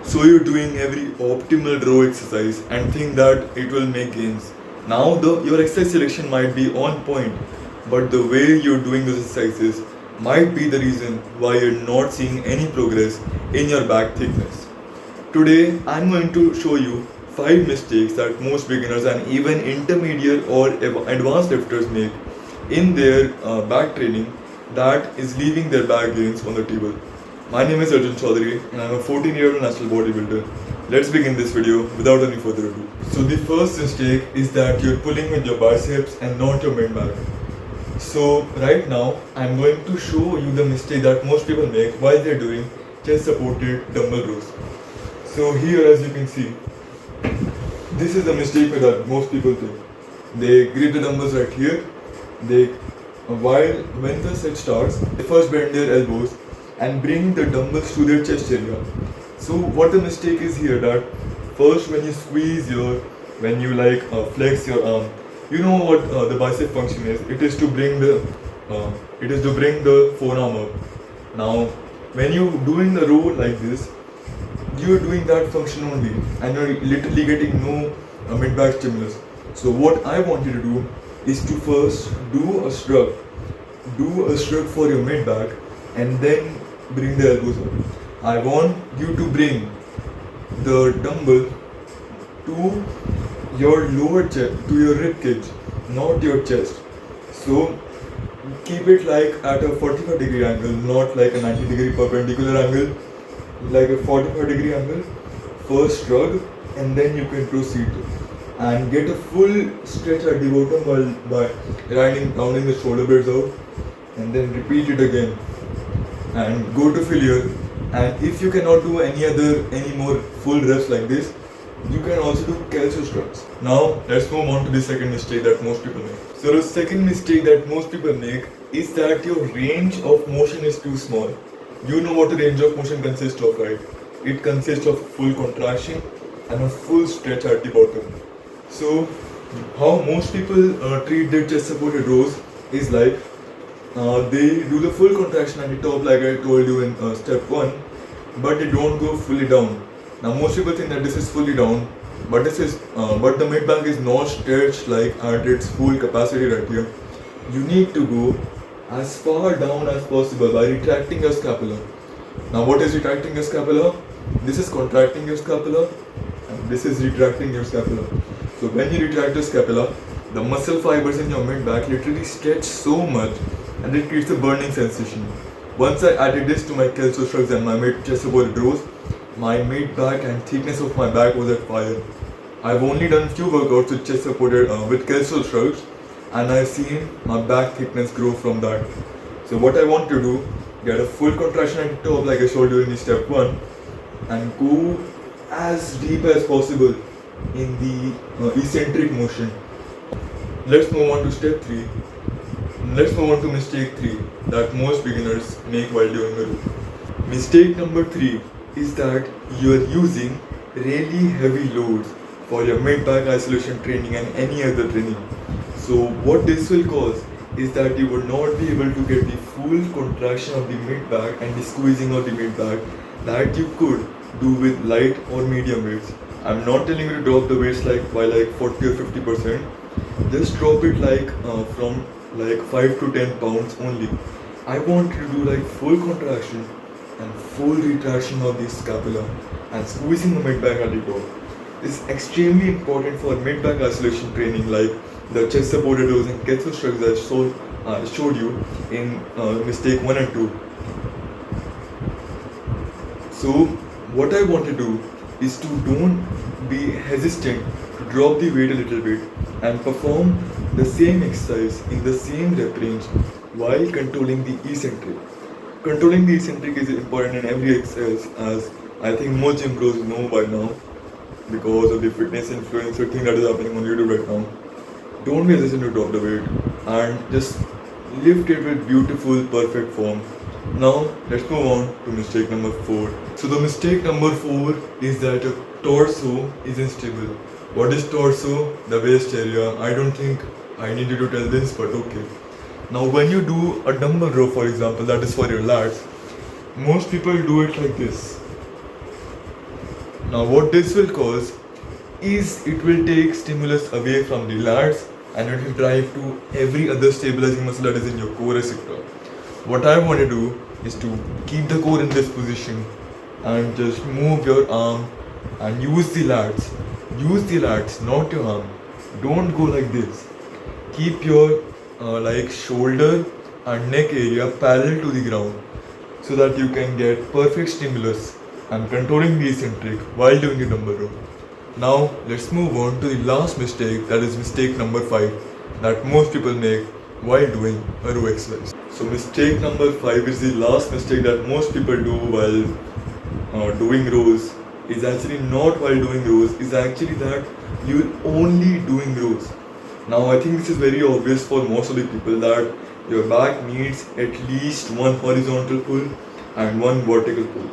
So you're doing every optimal row exercise and think that it will make gains. Now your exercise selection might be on point, but the way you're doing those exercises might be the reason why you're not seeing any progress in your back thickness. Today I'm going to show you 5 mistakes that most beginners and even intermediate or advanced lifters make in their back training that is leaving their back gains on the table. My name is Arjun Chaudhary and I'm a 14-year-old natural bodybuilder. Let's begin this video without any further ado. So the first mistake is that you're pulling with your biceps and not your mid back. So right now I'm going to show you the mistake that most people make while they're doing chest supported dumbbell rows. So here, as you can see, this is the mistake that most people do. They grip the dumbbells right here. When the set starts, they first bend their elbows and bring the dumbbells to their chest area. So what the mistake is here, that first when you when you flex your arm, you know what the bicep function is. It is to bring the forearm up. Now, when you doing the row like this, you're doing that function only and you're literally getting no mid-back stimulus. So what I want you to do is to first do a shrug for your mid-back and then bring the elbows up. I want you to bring the dumbbell to your lower chest, to your rib cage, not your chest. So keep it like at a 45-degree angle, not like a 90-degree perpendicular angle, like a 45-degree angle. First shrug and then you can proceed and get a full stretch at the bottom by rounding the shoulder blades out, and then repeat it again and go to failure. And if you cannot do any more full reps like this, you can also do Kelso shrugs. Now let's move on to the second mistake that most people make. So the second mistake that most people make is that your range of motion is too small. You know what the range of motion consists of, right? It consists of full contraction and a full stretch at the bottom. So how most people treat their chest supported rows is like they do the full contraction at the top, like I told you in step 1, but they don't go fully down. Now most people think that this is fully down, but the mid back is not stretched like at its full capacity right here. You need to go as far down as possible by retracting your scapula. Now what is retracting your scapula? This is contracting your scapula and this is retracting your scapula. So when you retract your scapula, the muscle fibers in your mid back literally stretch so much and it creates a burning sensation. Once I added this to my Kelso shrugs and my mid chest supported rows, my mid back and thickness of my back was at fire. I've only done few workouts with chest supported with Kelso shrugs, and I've seen my back thickness grow from that. So what I want to do, get a full contraction at the top like I showed you in the step 1 and go as deep as possible in the eccentric motion. Let's move on to step 3. Let's move on to mistake 3 that most beginners make while doing a row. Mistake number 3 is that you are using really heavy loads for your mid-back isolation training and any other training. So what this will cause is that you will not be able to get the full contraction of the mid-back and the squeezing of the mid-back that you could do with light or medium weights. I'm not telling you to drop the weights by 40 or 50%. Just drop it from 5 to 10 pounds only. I want you to do full contraction and full retraction of the scapula and squeezing the mid-back at the top. This is extremely important for mid-back isolation training like the chest supported rows and Kelso shrugs I showed you in mistake 1 and 2. So what I want to do is to don't be hesitant to drop the weight a little bit and perform the same exercise in the same rep range while controlling the eccentric. Controlling the eccentric is important in every exercise, as I think most gym bros know by now because of the fitness influencer thing that is happening on YouTube right now. Don't be hesitant to drop the weight and just lift it with beautiful, perfect form. Now let's move on to mistake number 4. So the mistake number 4 is that your torso is unstable. What is torso? The waist area. I don't think I need you to tell this, but okay. Now when you do a dumbbell row, for example, that is for your lats, most people do it like this. Now what this will cause is it will take stimulus away from the lats and it will drive to every other stabilizing muscle that is in your core, etc. What I want to do is to keep the core in this position and just move your arm and use the lats. Use the lats, not your arm. Don't go like this. Keep your like shoulder and neck area parallel to the ground so that you can get perfect stimulus and controlling the eccentric while doing the dumbbell row. Now let's move on to the last mistake, that is mistake number 5 that most people make while doing a row exercise. So mistake number 5 is the last mistake that most people do while doing rows. Is actually not while doing rows, is actually that you're only doing rows. Now I think this is very obvious for most of the people that your back needs at least one horizontal pull and one vertical pull.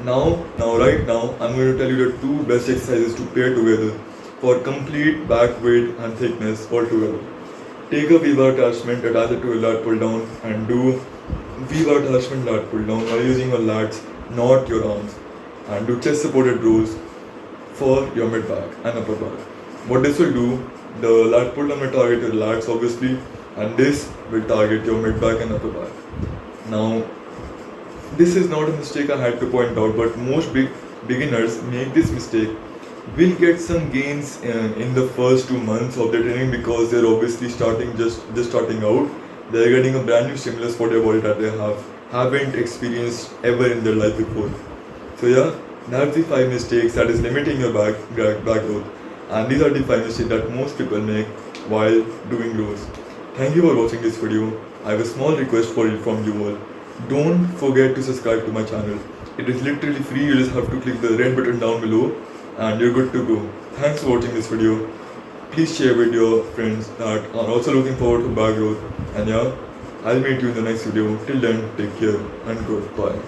Right now, I'm going to tell you the 2 best exercises to pair together for complete back weight and thickness altogether. Take a V-bar attachment, attach it to a lat pull down and do V-bar attachment lat pull down while using your lats, not your arms. And do chest supported rows for your mid back and upper back. What this will do, the lat pull down will target your lats obviously, and this will target your mid back and upper back. Now, this is not a mistake I had to point out, but most beginners make this mistake. Will get some gains in the first 2 months of their training because they're obviously just starting out. They're getting a brand new stimulus for their body that they haven't experienced ever in their life before. So yeah, that's the 5 mistakes that is limiting your back growth. And these are the 5 mistakes that most people make while doing rows. Thank you for watching this video. I have a small request from you all. Don't forget to subscribe to my channel. It is literally free, you just have to click the red button down below and you're good to go. Thanks for watching this video. Please share with your friends that are also looking forward to back growth. And yeah, I'll meet you in the next video. Till then, take care and goodbye.